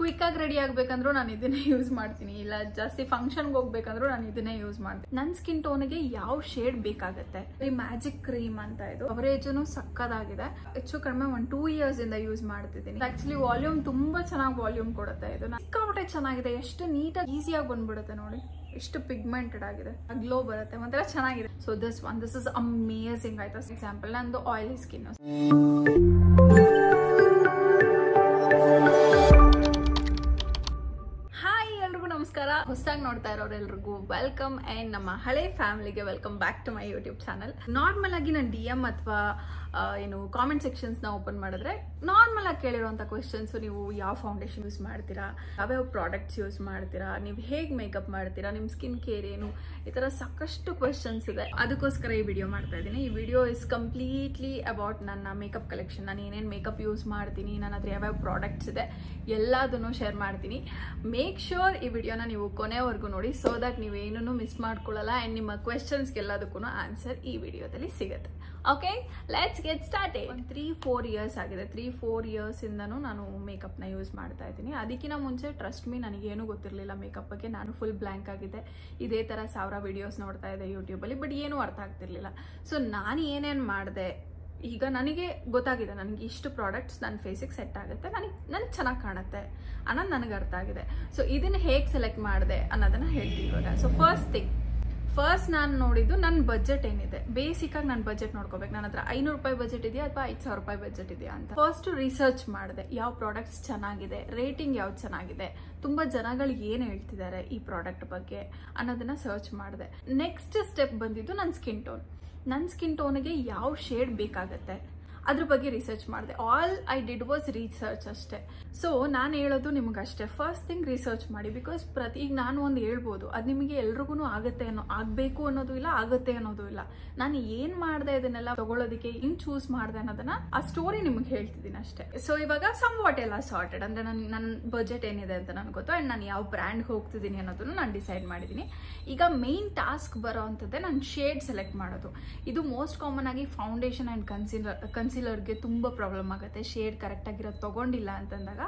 Quick ಆಗಿ ready ಆಗ್ಬೇಕಂದ್ರೂ ನಾನು ಇದನ್ನೇ ಯೂಸ್ ಮಾಡ್ತೀನಿ, ಇಲ್ಲ ಜಾಸ್ತಿ ಫಂಕ್ಷನ್ಗೆ ಹೋಗ್ಬೇಕಂದ್ರೂ ನಾನು ಇದನ್ನೇ ಯೂಸ್ ಮಾಡ್ತೀನಿ. ನನ್ನ ಸ್ಕಿನ್ ಟೋನ್ಗೆ ಯಾವ ಶೇಡ್ ಬೇಕಾಗುತ್ತೆ, ಈ ಮ್ಯಾಜಿಕ್ ಕ್ರೀಮ್ ಅಂತ ಇದು ಕವರೇಜನು ಸಕ್ಕದಾಗಿದೆ. ಹೆಚ್ಚು ಕಡಿಮೆ 2 years ಇಂದ ಯೂಸ್ ಮಾಡ್ತಿದ್ದೀನಿ. ಆಕ್ಚುಲಿ ವಾಲ್ಯೂಮ್ ತುಂಬಾ ಚೆನ್ನಾಗಿ ವಾಲ್ಯೂಮ್ ಕೊಡುತ್ತೆ. ಇದು ಸಿಕ್ಕಾಪಟ್ಟೆ ಚೆನ್ನಾಗಿದೆ, ಎಷ್ಟು ನೀಟಾಗಿ ಈಸಿಯಾಗಿ ಬಂದ್ಬಿಡುತ್ತೆ ನೋಡಿ, ಎಷ್ಟು ಪಿಗ್ಮೆಂಟೆಡ್ ಆಗಿದೆ, ಗ್ಲೋ ಬರುತ್ತೆ, ಒಂಥರ ಚೆನ್ನಾಗಿದೆ. ಸೊ ದಿಸ್ ಇಸ್ ಅಮೇಸಿಂಗ್ ಆಯ್ತಾ. ಎಕ್ಸಾಂಪಲ್ ನಂದು ಆಯಿಲಿ ಸ್ಕಿನ್. ನಮಸ್ಕಾರ, ಹೊಸದಾಗಿ ನೋಡ್ತಾ ಇರೋರೆಲ್ರಿಗೂ ವೆಲ್ಕಮ್ ಅಂಡ್ ನಮ್ಮ ಹಳೆ ಫ್ಯಾಮಿಲಿಗೆ welcome back to my YouTube channel. Normal ಆಗಿ ನಾನು DM ಅಥವಾ ಏನು ಕಾಮೆಂಟ್ ಸೆಕ್ಷನ್ಸ್ ನ ಓಪನ್ ಮಾಡಿದ್ರೆ ನಾರ್ಮಲ್ ಆಗಿ ಕೇಳಿರುವಂತ ಕ್ವೆಶ್ಚನ್ಸ್, ನೀವು ಯಾವ ಫೌಂಡೇಶನ್ ಯೂಸ್ ಮಾಡ್ತೀರಾ, ಯಾವ್ಯಾವ ಪ್ರಾಡಕ್ಟ್ಸ್ ಯೂಸ್ ಮಾಡ್ತೀರಾ, ನೀವು ಹೇಗೆ ಮೇಕಪ್ ಮಾಡ್ತೀರಾ, ನಿಮ್ ಸ್ಕಿನ್ ಕೇರ್ ಏನು, ಈ ತರ ಸಾಕಷ್ಟು ಕ್ವೆಶ್ಚನ್ಸ್ ಇದೆ. ಅದಕ್ಕೋಸ್ಕರ ಈ ವಿಡಿಯೋ ಮಾಡ್ತಾ ಇದ್ದೀನಿ. ಈ ವಿಡಿಯೋ ಇಸ್ ಕಂಪ್ಲೀಟ್ಲಿ ಅಬೌಟ್ ನನ್ನ ಮೇಕಪ್ ಕಲೆಕ್ಷನ್. ನಾನು ಏನೇನು ಮೇಕಪ್ ಯೂಸ್ ಮಾಡ್ತೀನಿ, ನನ್ನ ಹತ್ರ ಯಾವ್ಯಾವ ಪ್ರಾಡಕ್ಟ್ಸ್ ಇದೆ ಎಲ್ಲದನ್ನು ಶೇರ್ ಮಾಡ್ತೀನಿ. ಮೇಕ್ ಶ್ಯೂರ್ ಈ ವಿಡಿಯೋನ ನೀವು ಕೊನೆವರೆಗೂ ನೋಡಿ, ಸೊ ದಟ್ ನೀವೇನೂ ಮಿಸ್ ಮಾಡ್ಕೊಳ್ಳಲ್ಲ ಅಂಡ್ ನಿಮ್ಮ ಕ್ವೆಶ್ಚನ್ಸ್ಗೆಲ್ಲದಕ್ಕೂ ಆನ್ಸರ್ ಈ ವಿಡಿಯೋದಲ್ಲಿ ಸಿಗುತ್ತೆ. Okay, let's get started. 3-4 years ಆಗಿದೆ. 3-4 years ಇಂದನೂ ನಾನು ಮೇಕಪ್ನ ಯೂಸ್ ಮಾಡ್ತಾ ಇದ್ದೀನಿ. ಅದಕ್ಕಿಂತ ಮುಂಚೆ ಟ್ರಸ್ಟ್ ಮೀ ನನಗೇನು ಗೊತ್ತಿರಲಿಲ್ಲ ಮೇಕಪ್ ಬಗ್ಗೆ. ನಾನು ಫುಲ್ ಬ್ಲ್ಯಾಂಕ್ ಆಗಿದ್ದೆ. ಇದೇ ಥರ 1000 ವಿಡಿಯೋಸ್ ನೋಡ್ತಾ ಇದ್ದೆ ಯೂಟ್ಯೂಬಲ್ಲಿ, ಬಟ್ ಏನೂ ಅರ್ಥ ಆಗ್ತಿರ್ಲಿಲ್ಲ. ಸೊ ನಾನು ಏನೇನು ಮಾಡಿದೆ, ಈಗ ನನಗೆ ಗೊತ್ತಾಗಿದೆ, ನನಗೆ ಇಷ್ಟು ಪ್ರಾಡಕ್ಟ್ಸ್ ನನ್ನ ಫೇಸಿಗೆ ಸೆಟ್ ಆಗುತ್ತೆ, ನನಗೆ ಚೆನ್ನಾಗಿ ಕಾಣುತ್ತೆ ಅನ್ನೋದು ನನಗೆ ಅರ್ಥ ಆಗಿದೆ. ಸೊ ಇದನ್ನು ಹೇಗೆ ಸೆಲೆಕ್ಟ್ ಮಾಡಿದೆ ಅನ್ನೋದನ್ನ ಹೇಳ್ತೀನಿ ಇವಾಗ. ಸೊ ಫಸ್ಟ್ ನಾನು ನೋಡಿದ್ದು ನನ್ನ ಬಜೆಟ್ ಏನಿದೆ. ಬೇಸಿಕ್ ಆಗಿ ನನ್ನ ಬಜೆಟ್ ನೋಡ್ಕೋಬೇಕು. ನನ್ನ ಹತ್ರ 500 ರೂಪಾಯಿ ಬಜೆಟ್ ಇದೆಯಾ ಅಥವಾ 5000 ರೂಪಾಯಿ ಬಜೆಟ್ ಇದೆಯಾ ಅಂತ ಫಸ್ಟ್ ರಿಸರ್ಚ್ ಮಾಡಿದೆ. ಯಾವ ಪ್ರಾಡಕ್ಟ್ಸ್ ಚೆನ್ನಾಗಿದೆ, ರೇಟಿಂಗ್ ಯಾವ್ದು ಚೆನ್ನಾಗಿದೆ, ತುಂಬಾ ಜನಗಳು ಏನು ಹೇಳ್ತಿದ್ದಾರೆ ಈ ಪ್ರಾಡಕ್ಟ್ ಬಗ್ಗೆ ಅನ್ನೋದನ್ನ ಸರ್ಚ್ ಮಾಡಿದೆ. ನೆಕ್ಸ್ಟ್ ಸ್ಟೆಪ್ ಬಂದಿದ್ದು ನನ್ನ ಸ್ಕಿನ್ ಟೋನ್. ನನ್ನ ಸ್ಕಿನ್ ಟೋನ್ಗೆ ಯಾವ ಶೇಡ್ ಬೇಕಾಗತ್ತೆ ಅದ್ರ ಬಗ್ಗೆ ರಿಸರ್ಚ್ ಮಾಡಿದೆ. All I did was research ಅಷ್ಟೇ. ಸೊ ನಾನು ಹೇಳೋದು ನಿಮಗಷ್ಟೇ, ಫಸ್ಟ್ ಥಿಂಗ್ ರಿಸರ್ಚ್ ಮಾಡಿ. ಬಿಕಾಸ್ ಈಗ ನಾನು ಒಂದು ಹೇಳ್ಬೋದು, ಅದು ನಿಮಗೆ ಎಲ್ರಿಗೂ ಆಗಬೇಕು ಅನ್ನೋದು ಇಲ್ಲ, ಆಗುತ್ತೆ ಅನ್ನೋದು ಇಲ್ಲ. ನಾನು ಏನ್ ಮಾಡಿದೆ ಇದನ್ನೆಲ್ಲ ತಗೊಳ್ಳೋದಕ್ಕೆ ಹಿಂಗ್ ಚೂಸ್ ಮಾಡಿದೆ ಅನ್ನೋದನ್ನ ಆ ಸ್ಟೋರಿ ನಿಮ್ಗೆ ಹೇಳ್ತಿದ್ದೀನಿ ಅಷ್ಟೇ. ಸೊ ಇವಾಗ ಸಮ್ ವಾಟ್ ಎಲ್ಲ ಸಾರ್ಟೆಡ್, ಅಂದ್ರೆ ನನ್ನ ಬಜೆಟ್ ಏನಿದೆ ಅಂತ ನನಗೆ ಗೊತ್ತು ಅಂಡ್ ನಾನು ಯಾವ ಬ್ರ್ಯಾಂಡ್ ಹೋಗ್ತಿದ್ದೀನಿ ಅನ್ನೋದನ್ನು ನಾನು ಡಿಸೈಡ್ ಮಾಡಿದ್ದೀನಿ. ಈಗ ಮೇನ್ ಟಾಸ್ಕ್ ಬರೋ ಅಂಥದ್ದೇ ನಾನು ಶೇಡ್ ಸೆಲೆಕ್ಟ್ ಮಾಡೋದು. ಇದು ಮೋಸ್ಟ್ ಕಾಮನ್ ಆಗಿ ಫೌಂಡೇಶನ್ ಅಂಡ್ ಕನ್ಸೀಲರ್ಗೆ ತುಂಬಾ ಪ್ರಾಬ್ಲಮ್ ಆಗುತ್ತೆ. ಶೇಡ್ ಕರೆಕ್ಟ್ ಆಗಿರೋದು ತಗೊಂಡಿಲ್ಲ ಅಂತಂದಾಗ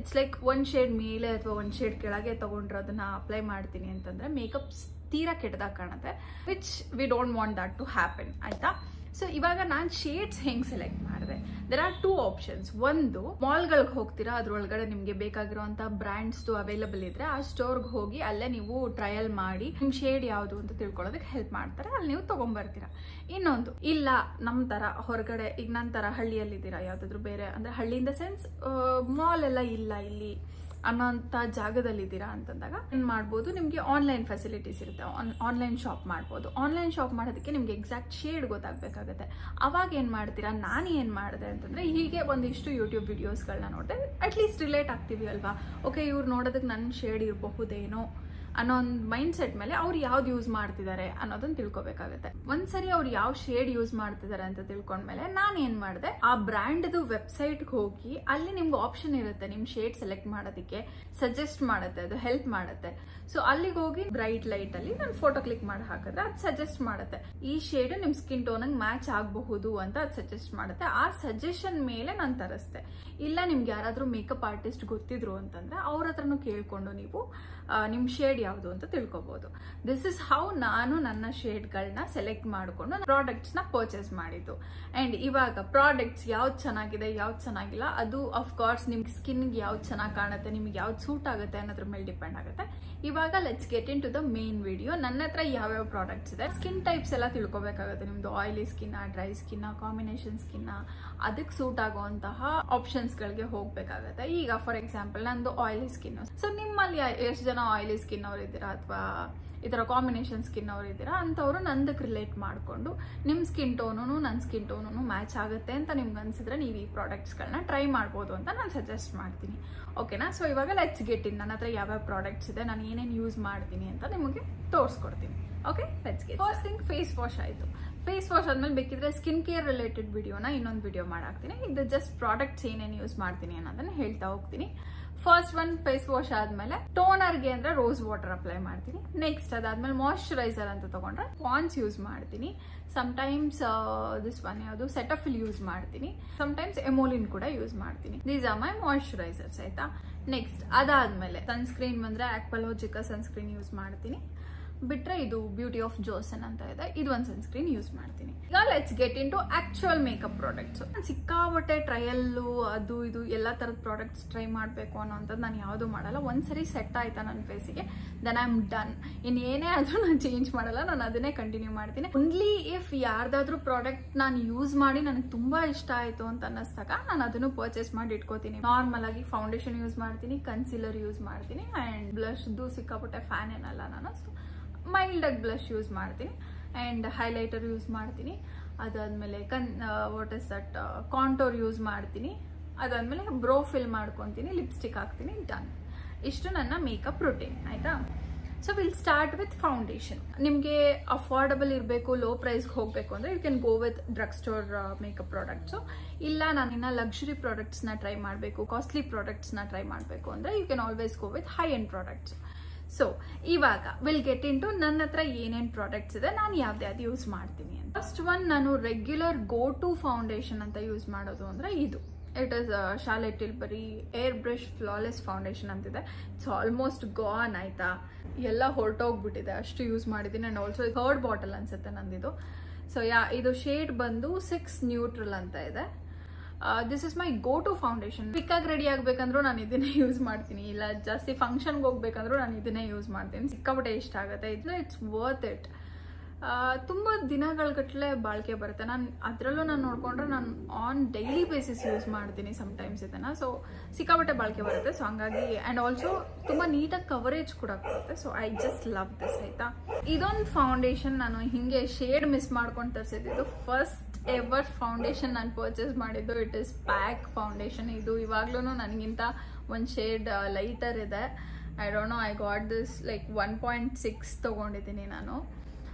ಇಟ್ಸ್ ಲೈಕ್ ಒಂದು ಶೇಡ್ ಮೇಲೆ ಅಥವಾ ಒಂದು ಶೇಡ್ ಕೆಳಗೆ ತಗೊಂಡ್ರೋದನ್ನ ಅಪ್ಲೈ ಮಾಡ್ತೀನಿ ಅಂತಂದ್ರೆ ಮೇಕಪ್ ತೀರಾ ಕೆಟ್ಟದಾಗ ಕಾಣುತ್ತೆ, which we don't want that to happen, ಆಯ್ತಾ. ಸೊ ಇವಾಗ ನಾನು ಶೇಡ್ಸ್ ಹೆಂಗ್ ಸೆಲೆಕ್ಟ್ ಮಾಡಿದೆ, ದೇರ್ ಆರ್ 2 ಆಪ್ಷನ್ಸ್. ಒಂದು, ಮಾಲ್ಗಳಿಗೆ ಹೋಗ್ತೀರಾ, ಅದ್ರೊಳಗಡೆ ನಿಮ್ಗೆ ಬೇಕಾಗಿರುವಂತ ಬ್ರ್ಯಾಂಡ್ಸ್ ಅವೈಲಬಲ್ ಇದ್ರೆ ಆ ಸ್ಟೋರ್ಗೆ ಹೋಗಿ ಅಲ್ಲೇ ನೀವು ಟ್ರಯಲ್ ಮಾಡಿ ನಿಮ್ ಶೇಡ್ ಯಾವುದು ಅಂತ ತಿಳ್ಕೊಳ್ಳೋದಕ್ಕೆ ಹೆಲ್ಪ್ ಮಾಡ್ತಾರೆ, ಅಲ್ಲಿ ನೀವು ತಗೊಂಡ್ಬರ್ತೀರಾ. ಇನ್ನೊಂದು, ಇಲ್ಲ ನಮ್ ತರ ಹೊರಗಡೆ, ಈಗ ನನ್ನ ತರ ಹಳ್ಳಿಯಲ್ಲಿದ್ದೀರಾ, ಯಾವ್ದಾದ್ರು ಬೇರೆ ಅಂದ್ರೆ ಹಳ್ಳಿ ಇನ್ ದ ಸೆನ್ಸ್ ಮಾಲ್ ಎಲ್ಲ ಇಲ್ಲ ಇಲ್ಲಿ ಅನ್ನೋಂಥ ಜಾಗದಲ್ಲಿದ್ದೀರಾ ಅಂತಂದಾಗ ಏನ್ ಮಾಡ್ಬೋದು, ನಿಮ್ಗೆ ಆನ್ಲೈನ್ ಫೆಸಿಲಿಟೀಸ್ ಇರುತ್ತೆ, ಆನ್ಲೈನ್ ಶಾಪ್ ಮಾಡ್ಬೋದು. ಆನ್ಲೈನ್ ಶಾಪ್ ಮಾಡೋದಕ್ಕೆ ನಿಮ್ಗೆ ಎಕ್ಸಾಕ್ಟ್ ಶೇಡ್ ಗೊತ್ತಾಗಬೇಕಾಗುತ್ತೆ. ಅವಾಗ ಏನ್ ಮಾಡ್ತೀರಾ, ನಾನು ಏನ್ ಮಾಡಿದೆ ಅಂತಂದ್ರೆ ಹೀಗೆ ಒಂದಿಷ್ಟು ಯೂಟ್ಯೂಬ್ ವಿಡಿಯೋಸ್ಗಳನ್ನ ನೋಡಿದೆ. ಅಟ್ಲೀಸ್ಟ್ ರಿಲೇಟ್ ಆಗ್ತೀವಿ ಅಲ್ವಾ, ಓಕೆ ಇವ್ರು ನೋಡೋದಕ್ಕೆ ನನ್ನ ಶೇಡ್ ಇರಬಹುದೇನೋ ಅನ್ನೋ ಒಂದು ಮೈಂಡ್ ಸೆಟ್ ಮೇಲೆ ಅವ್ರು ಯಾವ್ದು ಯೂಸ್ ಮಾಡ್ತಿದ್ದಾರೆ ಅನ್ನೋದನ್ನ ತಿಳ್ಕೊಬೇಕಾಗುತ್ತೆ. ಒಂದ್ಸರಿ ಅವ್ರು ಯಾವ ಶೇಡ್ ಯೂಸ್ ಮಾಡ್ತಿದ್ದಾರೆ ಅಂತ ತಿಳ್ಕೊಂಡ್ಮೇಲೆ ನಾನು ಏನ್ ಮಾಡಿದೆ, ಆ ಬ್ರ್ಯಾಂಡ್ದು ವೆಬ್ಸೈಟ್ಗೆ ಹೋಗಿ ಅಲ್ಲಿ ನಿಮ್ಗೆ ಆಪ್ಷನ್ ಇರುತ್ತೆ ನಿಮ್ ಶೇಡ್ ಸೆಲೆಕ್ಟ್ ಮಾಡೋದಕ್ಕೆ, ಸಜೆಸ್ಟ್ ಮಾಡುತ್ತೆ, ಅದು ಹೆಲ್ಪ್ ಮಾಡುತ್ತೆ. ಸೊ ಅಲ್ಲಿಗೆ ಹೋಗಿ ಬ್ರೈಟ್ ಲೈಟ್ ಅಲ್ಲಿ ನಾನು ಫೋಟೋ ಕ್ಲಿಕ್ ಮಾಡಿ ಹಾಕಿದ್ರೆ ಅದು ಸಜೆಸ್ಟ್ ಮಾಡುತ್ತೆ ಈ ಶೇಡ್ ನಿಮ್ ಸ್ಕಿನ್ ಟೋನ್ಗೆ ಮ್ಯಾಚ್ ಆಗಬಹುದು ಅಂತ ಅದು ಸಜೆಸ್ಟ್ ಮಾಡುತ್ತೆ. ಆ ಸಜೆಷನ್ ಮೇಲೆ ನಾನು ತರಿಸ್ದೆ. ಇಲ್ಲ ನಿಮ್ಗೆ ಯಾರಾದ್ರೂ ಮೇಕಪ್ ಆರ್ಟಿಸ್ಟ್ ಗೊತ್ತಿದ್ರು ಅಂತಂದ್ರೆ ಅವ್ರ ಹತ್ರನೂ ಕೇಳ್ಕೊಂಡು ನೀವು ನಿಮ್ ಶೇಡ್ ಯಾವುದು ಅಂತ ತಿಳ್ಕೊಬಹುದು. ದಿಸ್ ಇಸ್ ಹೌ ನಾನು ನನ್ನ ಶೇಡ್ಗಳನ್ನ ಸೆಲೆಕ್ಟ್ ಮಾಡಿಕೊಂಡು ಪ್ರಾಡಕ್ಟ್ಸ್ ನ ಪರ್ಚೇಸ್ ಮಾಡಿದ್ದು. ಅಂಡ್ ಇವಾಗ ಪ್ರಾಡಕ್ಟ್ಸ್ ಯಾವ್ದು ಚೆನ್ನಾಗಿದೆ ಯಾವ್ದು ಚೆನ್ನಾಗಿಲ್ಲ ಅದು ಅಫ್ಕೋರ್ಸ್ ನಿಮ್ಗೆ ಸ್ಕಿನ್ಗೆ ಯಾವ್ದು ಚೆನ್ನಾಗಿ ಕಾಣುತ್ತೆ, ನಿಮ್ಗೆ ಯಾವ್ದು ಸೂಟ್ ಆಗುತ್ತೆ ಅನ್ನೋದ್ರ ಮೇಲೆ ಡಿಪೆಂಡ್ ಆಗುತ್ತೆ. ಇವಾಗ let's get into the main video. ನನ್ನ ಹತ್ರ ಯಾವ್ಯಾವ ಪ್ರಾಡಕ್ಟ್ಸ್ ಇದೆ, ಸ್ಕಿನ್ ಟೈಪ್ಸ್ ಎಲ್ಲ ತಿಳ್ಕೊಬೇಕಾಗುತ್ತೆ. ನಿಮ್ದು oily skin, dry skin, combination skin, ಅದಕ್ಕೆ ಸೂಟ್ ಆಗುವಂತಹ ಆಪ್ಷನ್ಸ್ ಗಳಿಗೆ ಹೋಗ್ಬೇಕಾಗತ್ತೆ. ಈಗ ಫಾರ್ ಎಕ್ಸಾಂಪಲ್ ನಂದು ಆಯಿಲಿ ಸ್ಕಿನ್. ಸೊ ನಿಮ್ಮಲ್ಲಿ ಎಷ್ಟು ಜನ ಆಯಿಲಿ ಸ್ಕಿನ್ ಅವ್ರು ಇದ್ದೀರಾ ಅಥವಾ ಈ ತರ ಕಾಂಬಿನೇಷನ್ ಸ್ಕಿನ್ ಅವ್ರು ಇದ್ದೀರಾ ಅಂತವ್ರು ನಂದಕ್ಕೆ ರಿಲೇಟ್ ಮಾಡಿಕೊಂಡು ನಿಮ್ ಸ್ಕಿನ್ ಟೋನು ನನ್ನ ಸ್ಕಿನ್ ಟೋನು ಮ್ಯಾಚ್ ಆಗುತ್ತೆ ಅಂತ ನಿಮ್ಗೆ ಅನ್ಸಿದ್ರೆ ನೀವು ಈ ಪ್ರಾಡಕ್ಟ್ಸ್ಗಳನ್ನ ಟ್ರೈ ಮಾಡ್ಬೋದು ಅಂತ ನಾನು ಸಜೆಸ್ಟ್ ಮಾಡ್ತೀನಿ. ಓಕೆನಾ. ಸೊ ಇವಾಗ ಲೆಟ್ಸ್ ಗೆಟ್ ಇನ್. ನನ್ನ ಹತ್ರ ಯಾವ್ಯಾವ ಪ್ರಾಡಕ್ಟ್ಸ್ ಇದೆ, ನಾನು ಏನೇನು ಯೂಸ್ ಮಾಡ್ತೀನಿ ಅಂತ ನಿಮಗೆ ತೋರಿಸ್ಕೊಡ್ತೀನಿ. Okay, let's get. First thing face wash ಆಯ್ತು. ಫೇಸ್ ವಾಶ್ ಆದ್ಮೇಲೆ ಬೇಕಿದ್ರೆ ಸ್ಕಿನ್ ಕೇರ್ ರಿಲೇಟೆಡ್ ವಿಡಿಯೋನ ಇನ್ನೊಂದು ವಿಡಿಯೋ ಮಾಡಾಕ್ತೀನಿ. ಇದು ಜಸ್ಟ್ ಪ್ರಾಡಕ್ಟ್ಸ್ ಏನೇನು ಯೂಸ್ ಮಾಡ್ತೀನಿ ಅನ್ನೋದನ್ನ ಹೇಳ್ತಾ ಹೋಗ್ತೀನಿ. ಫಸ್ಟ್ ಒನ್ ಫೇಸ್ ವಾಶ್ ಆದ್ಮೇಲೆ ಟೋನರ್ಗೆ ಅಂದ್ರೆ ರೋಸ್ ವಾಟರ್ ಅಪ್ಲೈ ಮಾಡ್ತೀನಿ. ನೆಕ್ಸ್ಟ್ ಅದಾದ್ಮೇಲೆ ಮಾಯಿಶ್ಚರೈಸರ್ ಅಂತ ತಗೊಂಡ್ರೆ ಪಾಂಡ್ಸ್ ಯೂಸ್ ಮಾಡ್ತೀನಿ. ಸಮಟೈಮ್ಸ್ ದಿಸ್ ಒನ್ ಯಾವುದು ಸೆಟಫಿಲ್ ಯೂಸ್ ಮಾಡ್ತೀನಿ. ಸಮಟೈಮ್ಸ್ ಎಮೋಲಿನ್ ಕೂಡ ಯೂಸ್ ಮಾಡ್ತೀನಿ. ದೀಸ್ ಆರ್ ಮೈ ಮಾಯಿಶ್ಚರೈಸರ್ಸ್ ಆಯ್ತಾ. ನೆಕ್ಸ್ಟ್ ಅದಾದ್ಮೇಲೆ ಸನ್ಸ್ಕ್ರೀನ್ ಬಂದ್ರೆ ಆಕ್ವಾಲೋಜಿಕಾ ಸನ್ಸ್ಕ್ರೀನ್ ಯೂಸ್ ಮಾಡ್ತೀನಿ. ಬಿಟ್ರೆ ಇದು ಬ್ಯೂಟಿ ಆಫ್ ಜೋಸನ್ ಅಂತ ಇದೆ, ಇದು ಒಂದು ಸನ್ಸ್ಕ್ರೀನ್ ಯೂಸ್ ಮಾಡ್ತೀನಿ. ಈಗ let's get into actual makeup products. ಸಿಕ್ಕಾಬಟ್ಟೆ ಟ್ರಯಲ್ಲು ಅದು ಇದು ಎಲ್ಲ ತರದ ಪ್ರಾಡಕ್ಟ್ಸ್ ಟ್ರೈ ಮಾಡಬೇಕು ಅನ್ನೋಂಥದ್ದು ನಾನು ಯಾವುದು ಮಾಡಲ್ಲ. ಒಂದ್ಸರಿ ಸೆಟ್ ಆಯ್ತಾ ನನ್ನ ಫೇಸಿಗೆ ದೆನ್ ಐ ಆಮ್ ಡನ್. ಏನೇ ಆದ್ರೂ ನಾನು ಚೇಂಜ್ ಮಾಡಲ್ಲ, ನಾನು ಅದನ್ನೇ ಕಂಟಿನ್ಯೂ ಮಾಡ್ತೀನಿ. ಓನ್ಲಿ ಇಫ್ ಯಾರ್ದಾದ್ರೂ ಪ್ರಾಡಕ್ಟ್ ನಾನು ಯೂಸ್ ಮಾಡಿ ನನಗೆ ತುಂಬಾ ಇಷ್ಟ ಆಯ್ತು ಅಂತ ಅನ್ನಿಸ್ದಾಗ ನಾನು ಅದನ್ನು ಪರ್ಚೇಸ್ ಮಾಡಿ ಇಟ್ಕೋತೀನಿ. ನಾರ್ಮಲ್ ಆಗಿ ಫೌಂಡೇಶನ್ ಯೂಸ್ ಮಾಡ್ತೀನಿ, ಕನ್ಸಿಲರ್ ಯೂಸ್ ಮಾಡ್ತೀನಿ, ಅಂಡ್ ಬ್ಲಶ್ದು ಸಿಕ್ಕಾಪಟ್ಟೆ ಫ್ಯಾನ್ ಏನಲ್ಲ ನಾನು. ಸೊ ಮೈಲ್ಡ್ ಆಗಿ ಬ್ಲಶ್ ಯೂಸ್ ಮಾಡ್ತೀನಿ ಅಂಡ್ ಹೈಲೈಟರ್ ಯೂಸ್ ಮಾಡ್ತೀನಿ. ಅದಾದ್ಮೇಲೆ what is that contour use ಮಾಡ್ತೀನಿ. ಅದಾದ್ಮೇಲೆ ಬ್ರೋ ಫಿಲ್ ಮಾಡ್ಕೊತೀನಿ, ಲಿಪ್ಸ್ಟಿಕ್ ಹಾಕ್ತೀನಿ, ಡನ್. ಇಷ್ಟು ನನ್ನ ಮೇಕಪ್ ರೂಟೀನ್ ಆಯ್ತಾ. So will start with foundation. ನಿಮಗೆ ಅಫೋರ್ಡಬಲ್ ಇರಬೇಕು, ಲೋ ಪ್ರೈಸ್ಗೆ ಹೋಗಬೇಕು ಅಂದರೆ you can go with drug store makeup products. ಇಲ್ಲ ನಾನಿನ್ನ ಲಕ್ಸುರಿ ಪ್ರಾಡಕ್ಟ್ಸ್ನ ಟ್ರೈ ಮಾಡಬೇಕು, ಕಾಸ್ಟ್ಲಿ ಪ್ರಾಡಕ್ಟ್ಸ್ನ ಟ್ರೈ ಮಾಡಬೇಕು ಅಂದರೆ you can always go with high end products. So ಇವಾಗ ವಿಲ್ ಗೆಟ್ ಇನ್ ಟು ನನ್ನ ಹತ್ರ ಏನೇನು ಪ್ರಾಡಕ್ಟ್ಸ್ ಇದೆ, ನಾನು ಯಾವ್ದು ಯೂಸ್ ಮಾಡ್ತೀನಿ ಅಂತ. ಫಸ್ಟ್ ಒನ್ ನಾನು ರೆಗ್ಯುಲರ್ ಗೋ ಟು ಫೌಂಡೇಶನ್ ಅಂತ ಯೂಸ್ ಮಾಡೋದು ಅಂದರೆ ಇದು. It is Charlotte Tilbury airbrush flawless foundation ಅಂತಿದೆ. ಇಟ್ಸ್ ಆಲ್ಮೋಸ್ಟ್ ಗಾನ್ ಆಯ್ತಾ, ಎಲ್ಲ ಹೊರಟೋಗ್ಬಿಟ್ಟಿದೆ, ಅಷ್ಟು ಯೂಸ್ ಮಾಡಿದ್ದೀನಿ. ಆ್ಯಂಡ್ ಆಲ್ಸೋ ಥರ್ಡ್ ಬಾಟಲ್ ಅನ್ಸುತ್ತೆ ನಂದಿದು. ಸೊ ಇದು ಶೇಡ್ ಬಂದು 6 ನ್ಯೂಟ್ರಲ್ ಅಂತ ಇದೆ. This is my go to foundation. ಕ್ವಿಕ್ಕಾಗಿ ರೆಡಿ ಆಗ್ಬೇಕಂದ್ರೂ ನಾನು ಇದನ್ನೇ ಯೂಸ್ ಮಾಡ್ತೀನಿ, ಇಲ್ಲ ಜಾಸ್ತಿ ಫಂಕ್ಷನ್ಗೆ ಹೋಗ್ಬೇಕಂದ್ರೂ ನಾನು ಇದನ್ನೇ ಯೂಸ್ ಮಾಡ್ತೀನಿ. ಸಿಕ್ಕಾಪಟ್ಟೆ ಇಷ್ಟ ಆಗುತ್ತೆ ಇದು. It's worth it. ತುಂಬ ದಿನಗಳಗಟ್ಟಲೆ ಬಾಳಿಕೆ ಬರುತ್ತೆ. ಅದರಲ್ಲೂ ನಾನು ನೋಡಿಕೊಂಡ್ರೆ ನಾನು ಆನ್ ಡೈಲಿ ಬೇಸಿಸ್ ಯೂಸ್ ಮಾಡ್ತೀನಿ ಸಮಟೈಮ್ಸ್ ಇದನ್ನು. ಸೊ ಸಿಕ್ಕಾಪಟ್ಟೆ ಬಾಳಿಕೆ ಬರುತ್ತೆ. ಸೊ ಹಂಗಾಗಿ ಆ್ಯಂಡ್ ಆಲ್ಸೋ ತುಂಬ ನೀಟಾಗಿ ಕವರೇಜ್ ಕೂಡ ಕೊಡುತ್ತೆ. So I just love this ಆಯ್ತಾ. ಇದೊಂದು ಫೌಂಡೇಶನ್ ನಾನು ಹಿಂಗೆ ಶೇಡ್ ಮಿಸ್ ಮಾಡ್ಕೊಂಡು ತರಿಸಿದ್ದು. ಫಸ್ಟ್ ಎವರ್ ಫೌಂಡೇಶನ್ ನಾನು ಪರ್ಚೇಸ್ ಮಾಡಿದ್ದು ಇಟ್ ಇಸ್ ಪ್ಯಾಕ್ ಫೌಂಡೇಶನ್. ಇದು ಇವಾಗ್ಲೂ ನನಗಿಂತ ಒಂದು ಶೇಡ್ ಲೈಟರ್ ಇದೆ. I don't know, I got this like 1.6 ತೊಗೊಂಡಿದ್ದೀನಿ ನಾನು.